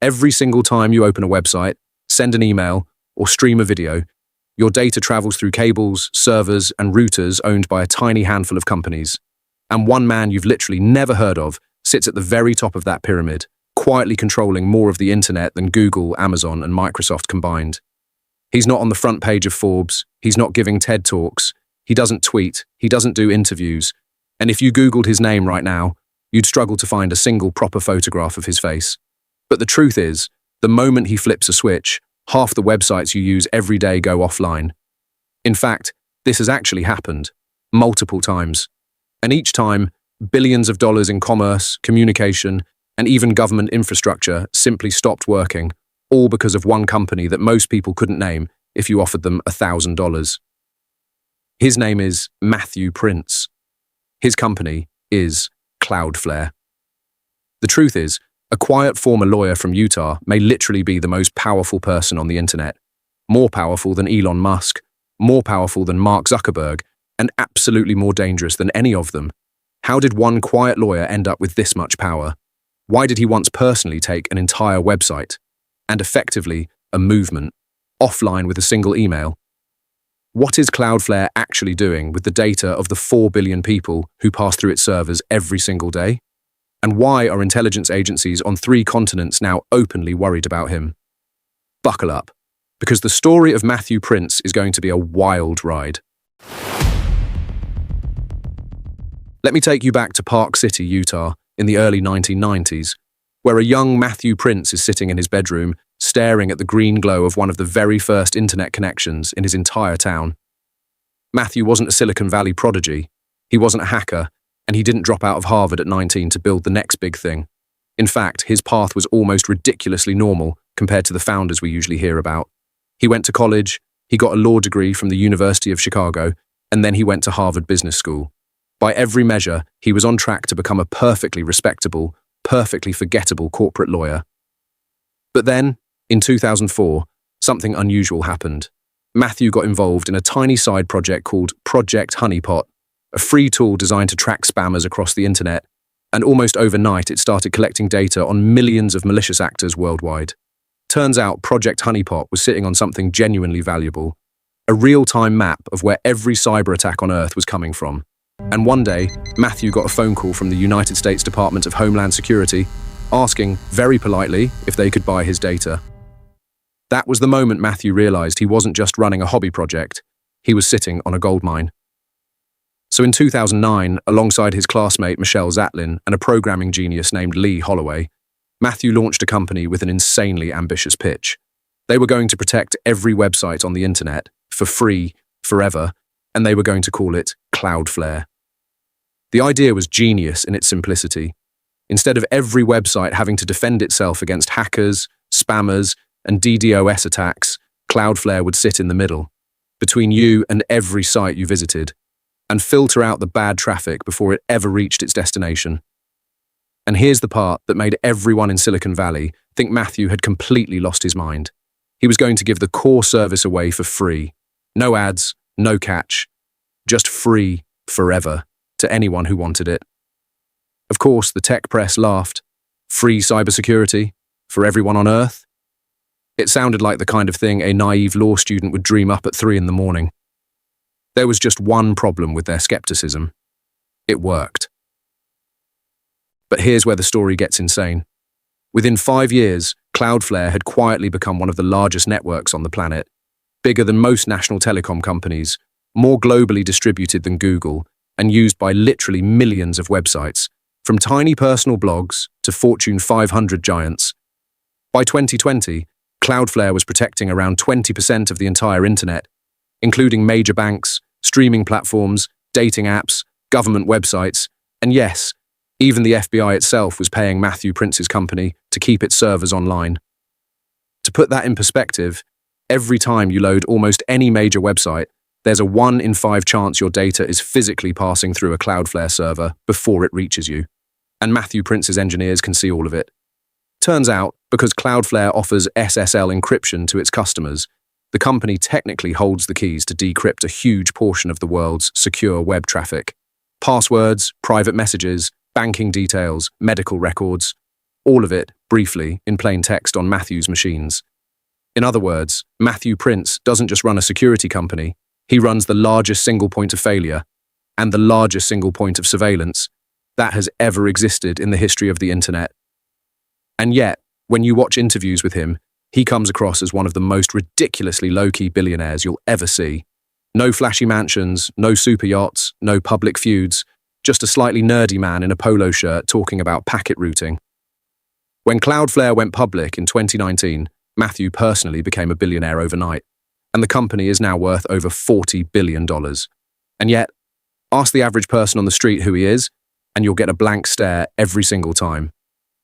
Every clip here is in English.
Every single time you open a website, send an email, or stream a video, your data travels through cables, servers, and routers owned by a tiny handful of companies. And one man you've literally never heard of sits at the very top of that pyramid, quietly controlling more of the internet than Google, Amazon, and Microsoft combined. He's not on the front page of Forbes, he's not giving TED Talks, he doesn't tweet, he doesn't do interviews, and if you Googled his name right now, you'd struggle to find a single proper photograph of his face. But the truth is, the moment he flips a switch, half the websites you use every day go offline. In fact, this has actually happened, multiple times. And each time, billions of dollars in commerce, communication, and even government infrastructure simply stopped working, all because of one company that most people couldn't name if you offered them $1,000. His name is Matthew Prince. His company is Cloudflare. The truth is, a quiet former lawyer from Utah may literally be the most powerful person on the internet, more powerful than Elon Musk, more powerful than Mark Zuckerberg, and absolutely more dangerous than any of them. How did one quiet lawyer end up with this much power? Why did he once personally take an entire website, and effectively a movement, offline with a single email? What is Cloudflare actually doing with the data of the 4 billion people who pass through its servers every single day? And why are intelligence agencies on 3 continents now openly worried about him? Buckle up, because the story of Matthew Prince is going to be a wild ride. Let me take you back to Park City, Utah, in the early 1990s, where a young Matthew Prince is sitting in his bedroom, staring at the green glow of one of the very first internet connections in his entire town. Matthew wasn't a Silicon Valley prodigy, he wasn't a hacker, and he didn't drop out of Harvard at 19 to build the next big thing. In fact, his path was almost ridiculously normal compared to the founders we usually hear about. He went to college, he got a law degree from the University of Chicago, and then he went to Harvard Business School. By every measure, he was on track to become a perfectly respectable, perfectly forgettable corporate lawyer. But then, in 2004, something unusual happened. Matthew got involved in a tiny side project called Project Honeypot, a free tool designed to track spammers across the internet, and almost overnight it started collecting data on millions of malicious actors worldwide. Turns out Project Honeypot was sitting on something genuinely valuable, a real-time map of where every cyber attack on Earth was coming from. And one day, Matthew got a phone call from the United States Department of Homeland Security, asking, very politely, if they could buy his data. That was the moment Matthew realized he wasn't just running a hobby project, he was sitting on a goldmine. So in 2009, alongside his classmate Michelle Zatlyn and a programming genius named Lee Holloway, Matthew launched a company with an insanely ambitious pitch. They were going to protect every website on the internet, for free, forever, and they were going to call it Cloudflare. The idea was genius in its simplicity. Instead of every website having to defend itself against hackers, spammers, and DDoS attacks, Cloudflare would sit in the middle, between you and every site you visited, and filter out the bad traffic before it ever reached its destination. And here's the part that made everyone in Silicon Valley think Matthew had completely lost his mind. He was going to give the core service away for free. No ads, no catch, just free forever to anyone who wanted it. Of course, the tech press laughed. Free cybersecurity for everyone on Earth? It sounded like the kind of thing a naive law student would dream up at 3 a.m. There was just one problem with their skepticism. It worked. But here's where the story gets insane. Within 5 years, Cloudflare had quietly become one of the largest networks on the planet, bigger than most national telecom companies, more globally distributed than Google, and used by literally millions of websites, from tiny personal blogs to Fortune 500 giants. By 2020, Cloudflare was protecting around 20% of the entire internet, including major banks, streaming platforms, dating apps, government websites, and yes, even the FBI itself was paying Matthew Prince's company to keep its servers online. To put that in perspective, every time you load almost any major website, there's a 1 in 5 chance your data is physically passing through a Cloudflare server before it reaches you. And Matthew Prince's engineers can see all of it. Turns out, because Cloudflare offers SSL encryption to its customers, the company technically holds the keys to decrypt a huge portion of the world's secure web traffic. Passwords, private messages, banking details, medical records, all of it briefly, in plain text on Matthew's machines. In other words, Matthew Prince doesn't just run a security company, he runs the largest single point of failure and the largest single point of surveillance that has ever existed in the history of the internet. And yet, when you watch interviews with him, he comes across as one of the most ridiculously low-key billionaires you'll ever see. No flashy mansions, no super yachts, no public feuds, just a slightly nerdy man in a polo shirt talking about packet routing. When Cloudflare went public in 2019, Matthew personally became a billionaire overnight, and the company is now worth over $40 billion. And yet, ask the average person on the street who he is, and you'll get a blank stare every single time.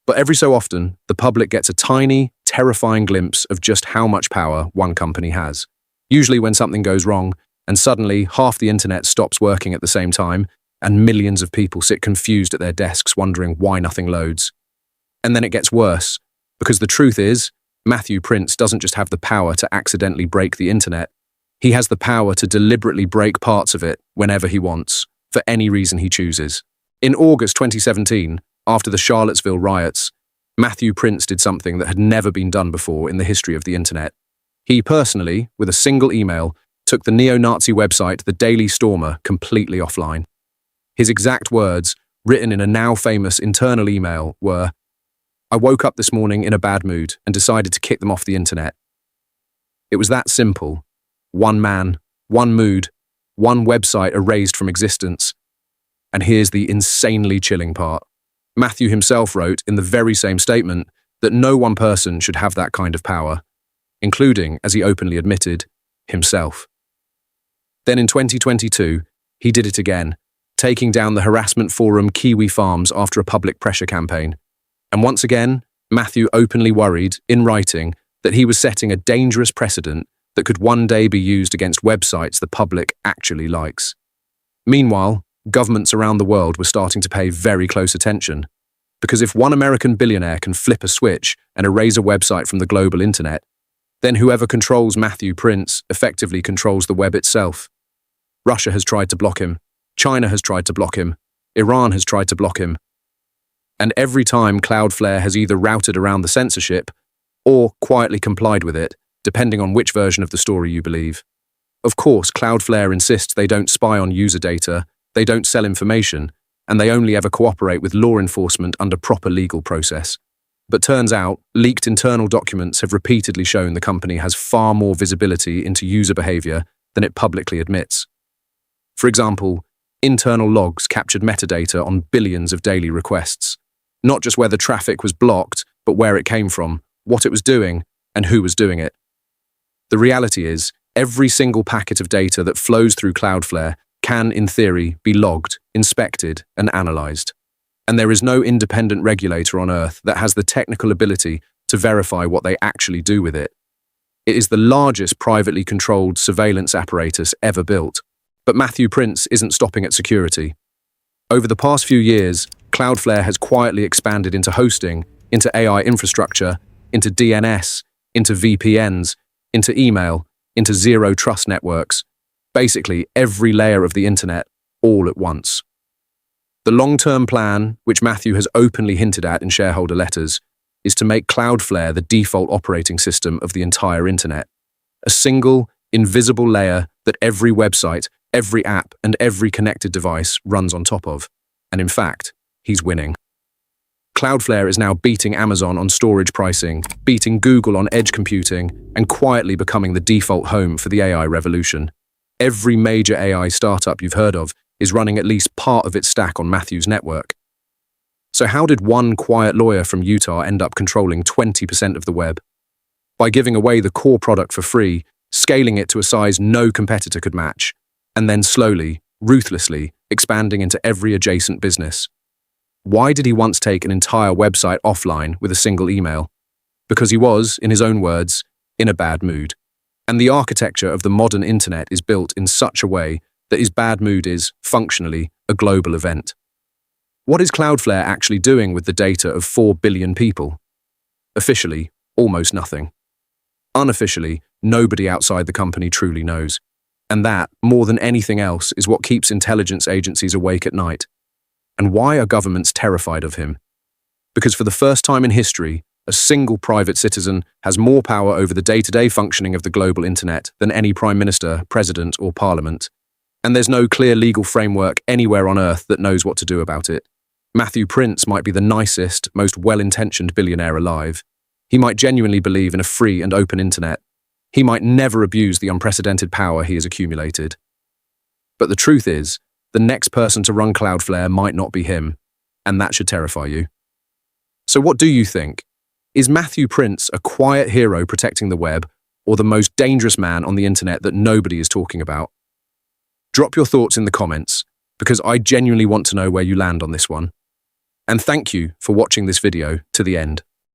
But every so often, the public gets a tiny, terrifying glimpse of just how much power one company has. Usually when something goes wrong, and suddenly half the internet stops working at the same time, and millions of people sit confused at their desks wondering why nothing loads. And then it gets worse, because the truth is, Matthew Prince doesn't just have the power to accidentally break the internet, he has the power to deliberately break parts of it whenever he wants, for any reason he chooses. In August 2017, after the Charlottesville riots, Matthew Prince did something that had never been done before in the history of the internet. He personally, with a single email, took the neo-Nazi website The Daily Stormer completely offline. His exact words, written in a now famous internal email, were, "I woke up this morning in a bad mood and decided to kick them off the internet." It was that simple. One man, one mood, one website erased from existence. And here's the insanely chilling part. Matthew himself wrote in the very same statement that no one person should have that kind of power, including, as he openly admitted, himself. Then in 2022, he did it again, taking down the harassment forum Kiwi Farms after a public pressure campaign. And once again, Matthew openly worried, in writing, that he was setting a dangerous precedent that could one day be used against websites the public actually likes. Meanwhile, governments around the world were starting to pay very close attention, because if one American billionaire can flip a switch and erase a website from the global internet, then whoever controls Matthew Prince effectively controls the web itself. Russia has tried to block him, China has tried to block him, Iran has tried to block him. And every time Cloudflare has either routed around the censorship or quietly complied with it, depending on which version of the story you believe. Of course, Cloudflare insists they don't spy on user data, they don't sell information, and they only ever cooperate with law enforcement under proper legal process. But turns out, leaked internal documents have repeatedly shown the company has far more visibility into user behavior than it publicly admits. For example, internal logs captured metadata on billions of daily requests. Not just whether traffic was blocked, but where it came from, what it was doing, and who was doing it. The reality is, every single packet of data that flows through Cloudflare can, in theory, be logged, inspected, and analyzed. And there is no independent regulator on Earth that has the technical ability to verify what they actually do with it. It is the largest privately controlled surveillance apparatus ever built. But Matthew Prince isn't stopping at security. Over the past few years, Cloudflare has quietly expanded into hosting, into AI infrastructure, into DNS, into VPNs, into email, into zero trust networks. Basically, every layer of the internet, all at once. The long-term plan, which Matthew has openly hinted at in shareholder letters, is to make Cloudflare the default operating system of the entire internet. A single, invisible layer that every website, every app, and every connected device runs on top of. And in fact, he's winning. Cloudflare is now beating Amazon on storage pricing, beating Google on edge computing, and quietly becoming the default home for the AI revolution. Every major AI startup you've heard of is running at least part of its stack on Matthew's network. So how did one quiet lawyer from Utah end up controlling 20% of the web? By giving away the core product for free, scaling it to a size no competitor could match, and then slowly, ruthlessly, expanding into every adjacent business. Why did he once take an entire website offline with a single email? Because he was, in his own words, in a bad mood. And the architecture of the modern internet is built in such a way that his bad mood is, functionally, a global event. What is Cloudflare actually doing with the data of 4 billion people? Officially, almost nothing. Unofficially, nobody outside the company truly knows. And that, more than anything else, is what keeps intelligence agencies awake at night. And why are governments terrified of him? Because for the first time in history, A single private citizen has more power over the day-to-day functioning of the global internet than any prime minister, president, or parliament. And there's no clear legal framework anywhere on earth that knows what to do about it. Matthew Prince might be the nicest, most well-intentioned billionaire alive. He might genuinely believe in a free and open internet. He might never abuse the unprecedented power he has accumulated. But the truth is, the next person to run Cloudflare might not be him, and that should terrify you. So what do you think? Is Matthew Prince a quiet hero protecting the web, or the most dangerous man on the internet that nobody is talking about? Drop your thoughts in the comments, because I genuinely want to know where you land on this one. And thank you for watching this video to the end.